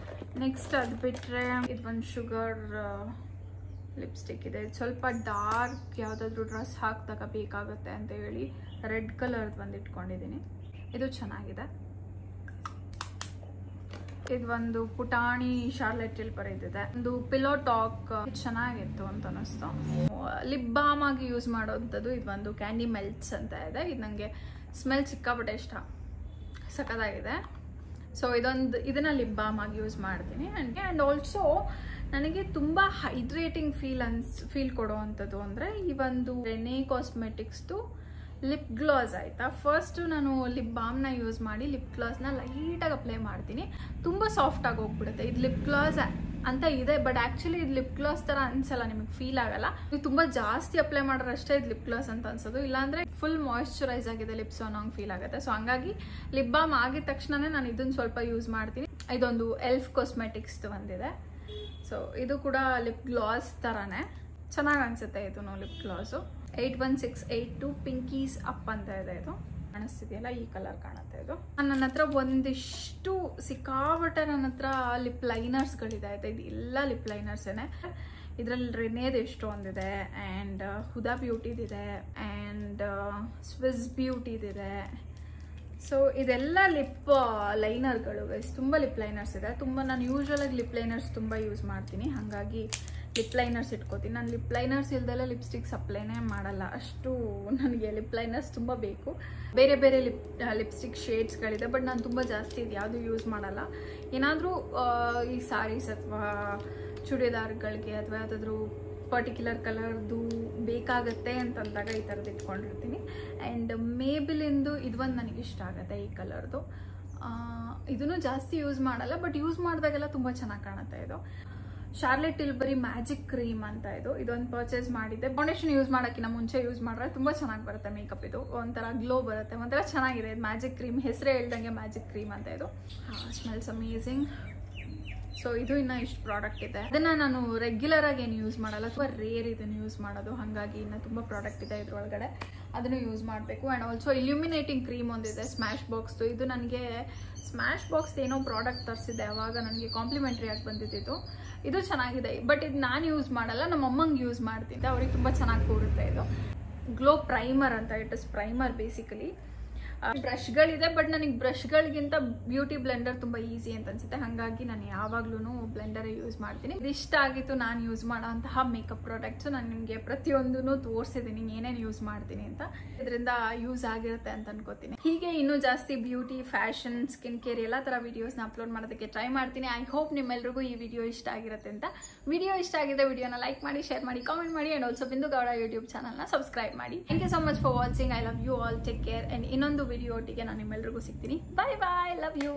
ನೆಕ್ಸ್ಟ್ ಅದು ಬಿಟ್ಟರೆ ಇದು ಒಂದು ಶುಗರ್ ಲಿಪ್ಸ್ಟಿಕ್ ಇದೆ. ಇದು ಸ್ವಲ್ಪ ಡಾರ್ಕ್ ಯಾವುದಾದ್ರೂ ಡ್ರೆಸ್ ಹಾಕಿದಾಗ ಬೇಕಾಗುತ್ತೆ ಅಂತ ಹೇಳಿ ರೆಡ್ ಕಲರ್ದು ಒಂದು ಇಟ್ಕೊಂಡಿದ್ದೀನಿ. ಇದು ಚೆನ್ನಾಗಿದೆ. ಇದು ಒಂದು ಪುಟಾಣಿ ಶಾರ್ಲೆಟ್ ಟಿಲ್ಬರ್ ಇದಿದೆ. ಒಂದು ಪಿಲೋ ಟಾಕ್ ಚೆನ್ನಾಗಿತ್ತು ಅಂತ ಅನಿಸ್ತು. ಲಿಪ್ ಬಾಮ್ ಆಗಿ ಯೂಸ್ ಮಾಡೋವಂಥದ್ದು ಇದು ಒಂದು ಕ್ಯಾಂಡಿ ಮೆಲ್ಟ್ಸ್ ಅಂತ ಇದೆ. ಇದು ನನಗೆ ಸ್ಮೆಲ್ ಸಿಕ್ಕಾಪಟ್ಟೆ ಇಷ್ಟ, ಸಖತ್ತಾಗಿದೆ. ಸೊ ಇದನ್ನ ಲಿಪ್ ಬಾಮ್ ಆಗಿ ಯೂಸ್ ಮಾಡ್ತೀನಿ. ಆ್ಯಂಡ್ ಆಲ್ಸೋ ನನಗೆ ತುಂಬ ಹೈಡ್ರೇಟಿಂಗ್ ಫೀಲ್ ಕೊಡುವಂಥದ್ದು ಅಂದರೆ ಈ ಒಂದು ರೆನೆ ಕಾಸ್ಮೆಟಿಕ್ಸ್ದು ಲಿಪ್ ಗ್ಲಾಸ್ ಆಯಿತಾ. ಫಸ್ಟು ನಾನು ಲಿಪ್ ಬಾಮ್ನ ಯೂಸ್ ಮಾಡಿ ಲಿಪ್ ಗ್ಲಾಸ್ನ ಲೈಟಾಗಿ ಅಪ್ಲೈ ಮಾಡ್ತೀನಿ. ತುಂಬ ಸಾಫ್ಟಾಗಿ ಹೋಗ್ಬಿಡುತ್ತೆ. ಇದು ಲಿಪ್ ಗ್ಲಾಸ್ ಅಂತ ಇದೆ, ಬಟ್ ಆ್ಯಕ್ಚುಲಿ ಇದು ಲಿಪ್ ಗ್ಲಾಸ್ ಥರ ಅನಿಸಲ್ಲ, ನಿಮಗೆ ಫೀಲ್ ಆಗಲ್ಲ. ಇದು ತುಂಬ ಜಾಸ್ತಿ ಅಪ್ಲೈ ಮಾಡೋರು ಅಷ್ಟೇ ಇದು ಲಿಪ್ ಗ್ಲಾಸ್ ಅಂತ ಅನ್ಸೋದು. ಇಲ್ಲಾಂದರೆ ಫುಲ್ ಮಾಯ್ಶ್ಚರೈಸ್ ಆಗಿದೆ ಲಿಪ್ಸ್ ಅನ್ನೋಂಗೆ ಫೀಲ್ ಆಗುತ್ತೆ. ಸೊ ಹಂಗಾಗಿ ಲಿಪ್ ಬಾಮ್ ಆಗಿದ ತಕ್ಷಣನೇ ನಾನು ಇದನ್ನು ಸ್ವಲ್ಪ ಯೂಸ್ ಮಾಡ್ತೀನಿ. ಇದೊಂದು ಎಲ್ಫ್ ಕಾಸ್ಮೆಟಿಕ್ಸ್ದು ಒಂದಿದೆ. ಸೊ ಇದು ಕೂಡ ಲಿಪ್ ಗ್ಲಾಸ್ ಥರನೇ ಚೆನ್ನಾಗಿ ಅನಿಸುತ್ತೆ. ಇದು ಲಿಪ್ ಗ್ಲಾಸು 81682 ಪಿಂಕೀಸ್ ಅಪ್ ಅಂತ ಇದೆ. ಇದು ಕಾಣಿಸ್ತಿದೆಯಲ್ಲ, ಈ ಕಲರ್ ಕಾಣುತ್ತೆ. ಇದು ನನ್ನ ಹತ್ರ ಒಂದಿಷ್ಟು ಸಿಕ್ಕಾಬಟ್ಟೆ ನನ್ನ ಹತ್ರ ಲಿಪ್ ಲೈನರ್ಸ್ಗಳಿದೆ ಆಯ್ತಾ. ಇದು ಎಲ್ಲ ಲಿಪ್ ಲೈನರ್ಸೇನೆ. ಇದರಲ್ಲಿ ರೆನೇದು ಎಷ್ಟೊಂದಿದೆ, ಆ್ಯಂಡ್ ಹುದಾ ಬ್ಯೂಟಿದಿದೆ, ಆ್ಯಂಡ್ ಸ್ವಿಸ್ ಬ್ಯೂಟಿದಿದೆ. ಸೊ ಇದೆಲ್ಲ ಲಿಪ್ ಲೈನರ್ಗಳು ಗೈಸ್. ತುಂಬ ಲಿಪ್ ಲೈನರ್ಸ್ ಇದೆ. ನಾನು ಯೂಶ್ವಲಾಗಿ ಲಿಪ್ ಲೈನರ್ಸ್ ತುಂಬ ಯೂಸ್ ಮಾಡ್ತೀನಿ, ಹಾಗಾಗಿ ಲಿಪ್ ಲೈನರ್ಸ್ ಇಟ್ಕೋತೀನಿ. ನಾನು ಲಿಪ್ ಲೈನರ್ಸ್ ಇಲ್ದೆಲ್ಲ ಲಿಪ್ಸ್ಟಿಕ್ಸ್ ಅಪ್ಲೈನೇ ಮಾಡಲ್ಲ. ಅಷ್ಟು ನನಗೆ ಲಿಪ್ ಲೈನರ್ಸ್ ತುಂಬ ಬೇಕು. ಬೇರೆ ಬೇರೆ ಲಿಪ್ಸ್ಟಿಕ್ ಶೇಡ್ಸ್ಗಳಿದೆ, ಬಟ್ ನಾನು ತುಂಬ ಜಾಸ್ತಿ ಇದು ಯಾವುದು ಯೂಸ್ ಮಾಡಲ್ಲ. ಏನಾದರೂ ಈ ಸಾರೀಸ್ ಅಥವಾ ಚೂಡಿದಾರ್ಗಳಿಗೆ ಅಥವಾ ಯಾವುದಾದ್ರೂ ಪರ್ಟಿಕ್ಯುಲರ್ ಕಲರ್ದು ಬೇಕಾಗತ್ತೆ ಅಂತಂದಾಗ ಈ ಥರದ್ದು ಇಟ್ಕೊಂಡಿರ್ತೀನಿ. ಆ್ಯಂಡ್ ಮೇಬಿಲಿಂದು ಇದೊಂದು ನನಗೆ ಇಷ್ಟ ಆಗುತ್ತೆ, ಈ ಕಲರ್ದು. ಇದನ್ನು ಜಾಸ್ತಿ ಯೂಸ್ ಮಾಡಲ್ಲ, ಬಟ್ ಯೂಸ್ ಮಾಡಿದಾಗೆಲ್ಲ ತುಂಬ ಚೆನ್ನಾಗಿ ಕಾಣುತ್ತೆ. ಇದು ಶಾರ್ಲೆಟ್ ಟಿಲ್ಬರಿ ಮ್ಯಾಜಿಕ್ ಕ್ರೀಮ್ ಅಂತ ಇದೊಂದು ಪರ್ಚೇಸ್ ಮಾಡಿದ್ದೆ. ಫೌಂಡೇಶನ್ ಯೂಸ್ ಮಾಡೋಕ್ಕಿಂತ ಮುಂಚೆ ಯೂಸ್ ಮಾಡಿದ್ರೆ ತುಂಬ ಚೆನ್ನಾಗಿ ಬರುತ್ತೆ ಮೇಕಪ್. ಇದು ಒಂಥರ ಗ್ಲೋ ಬರುತ್ತೆ, ಒಂಥರ ಚೆನ್ನಾಗಿದೆ. ಇದು ಮ್ಯಾಜಿಕ್ ಕ್ರೀಮ್, ಹೆಸರೇ ಹೇಳ್ದಂಗೆ ಮ್ಯಾಜಿಕ್ ಕ್ರೀಮ್ ಅಂತ. ಇದು ಸ್ಮೆಲ್ಸ್ ಅಮೇಝಿಂಗ್. ಸೊ ಇದು ಇನ್ನೂ ಇಷ್ಟು ಪ್ರಾಡಕ್ಟ್ ಇದೆ. ಅದನ್ನು ನಾನು ರೆಗ್ಯುಲರ್ ಆಗಿ ಏನು ಯೂಸ್ ಮಾಡಲ್ಲ, ತುಂಬ ರೇರ್ ಇದನ್ನು ಯೂಸ್ ಮಾಡೋದು. ಹಾಗಾಗಿ ಇನ್ನು ತುಂಬ ಪ್ರಾಡಕ್ಟ್ ಇದೆ ಇದ್ರೊಳಗಡೆ, ಅದನ್ನು ಯೂಸ್ ಮಾಡಬೇಕು. ಆ್ಯಂಡ್ ಆಲ್ಸೋ ಇಲ್ಯುಮಿನೇಟಿಂಗ್ ಕ್ರೀಮ್ ಒಂದಿದೆ ಸ್ಮ್ಯಾಶ್ ಬಾಕ್ಸ್ದು. ಇದು ನನಗೆ ಸ್ಮ್ಯಾಶ್ ಬಾಕ್ಸ್ ಏನೋ ಪ್ರಾಡಕ್ಟ್ ತರಿಸಿದೆ, ಆವಾಗ ನನಗೆ ಕಾಂಪ್ಲಿಮೆಂಟ್ರಿ ಆಗಿ ಬಂದಿದ್ದು. ಇದು ಚೆನ್ನಾಗಿದೆ, ಬಟ್ ಇದು ನಾನು ಯೂಸ್ ಮಾಡಲ್ಲ, ನಮ್ಮ ಅಮ್ಮಂಗೆ ಯೂಸ್ ಮಾಡ್ತಿದ್ದೆ. ಅವ್ರಿಗೆ ತುಂಬ ಚೆನ್ನಾಗಿ ಕೂರುತ್ತೆ. ಇದು ಗ್ಲೋ ಪ್ರೈಮರ್ ಅಂತ. It is primer basically. ಬ್ರಷ್ಗಳಿದೆ, ಬಟ್ ನನಗೆ ಬ್ರಷ್ಗಳಿಗಿಂತ ಬ್ಯೂಟಿ ಬ್ಲೆಂಡರ್ ತುಂಬ ಈಸಿ ಅಂತ ಅನ್ಸುತ್ತೆ. ಹಾಗಾಗಿ ನಾನು ಯಾವಾಗ್ಲೂ ಬ್ಲೆಂಡರೇ ಯೂಸ್ ಮಾಡ್ತೀನಿ. ಇದಿಷ್ಟ ಆಗಿತ್ತು ನಾನು ಯೂಸ್ ಮಾಡೋಂತಹ ಮೇಕಪ್ ಪ್ರಾಡಕ್ಟ್ಸು. ನಾನು ನಿಮಗೆ ಪ್ರತಿಯೊಂದೂ ತೋರಿಸಿದ್ದೀನಿ ಏನೇನು ಯೂಸ್ ಮಾಡ್ತೀನಿ ಅಂತ. ಇದರಿಂದ ಯೂಸ್ ಆಗಿರುತ್ತೆ ಅಂತ ಅನ್ಕೋತೀನಿ. ಹೀಗೆ ಇನ್ನೂ ಜಾಸ್ತಿ ಬ್ಯೂಟಿ, ಫ್ಯಾಷನ್, ಸ್ಕಿನ್ ಕೇರ್ ಎಲ್ಲ ಥರ ವೀಡಿಯೋಸ್ನ ಅಪ್ಲೋಡ್ ಮಾಡೋದಕ್ಕೆ ಟ್ರೈ ಮಾಡ್ತೀನಿ. ಐ ಹೋಪ್ ನಿಮ್ಮೆಲ್ರಿಗೂ ಈ ವಿಡಿಯೋ ಇಷ್ಟ ಆಗಿರುತ್ತೆ ಅಂತ. ವಿಡಿಯೋ ಇಷ್ಟ ಆಗಿದೆ ವಿಡಿಯೋನ ಲೈಕ್ ಮಾಡಿ, ಶೇರ್ ಮಾಡಿ, ಕಾಮೆಂಟ್ ಮಾಡಿ, and also Bindu Gowda YouTube ಚಾನಲ್ನ ಸಬ್ಸ್ಕ್ರೈಬ್ ಮಾಡಿ. Thank you so much for watching. I love you all. Take care. And ಇನ್ನೊಂದು ವಿಡಿಯೋ ಒಟ್ಟಿಗೆ ನಾನು ನಿಮ್ಮೆಲ್ರಿಗೂ ಸಿಗ್ತೀನಿ. Bye bye. Love you.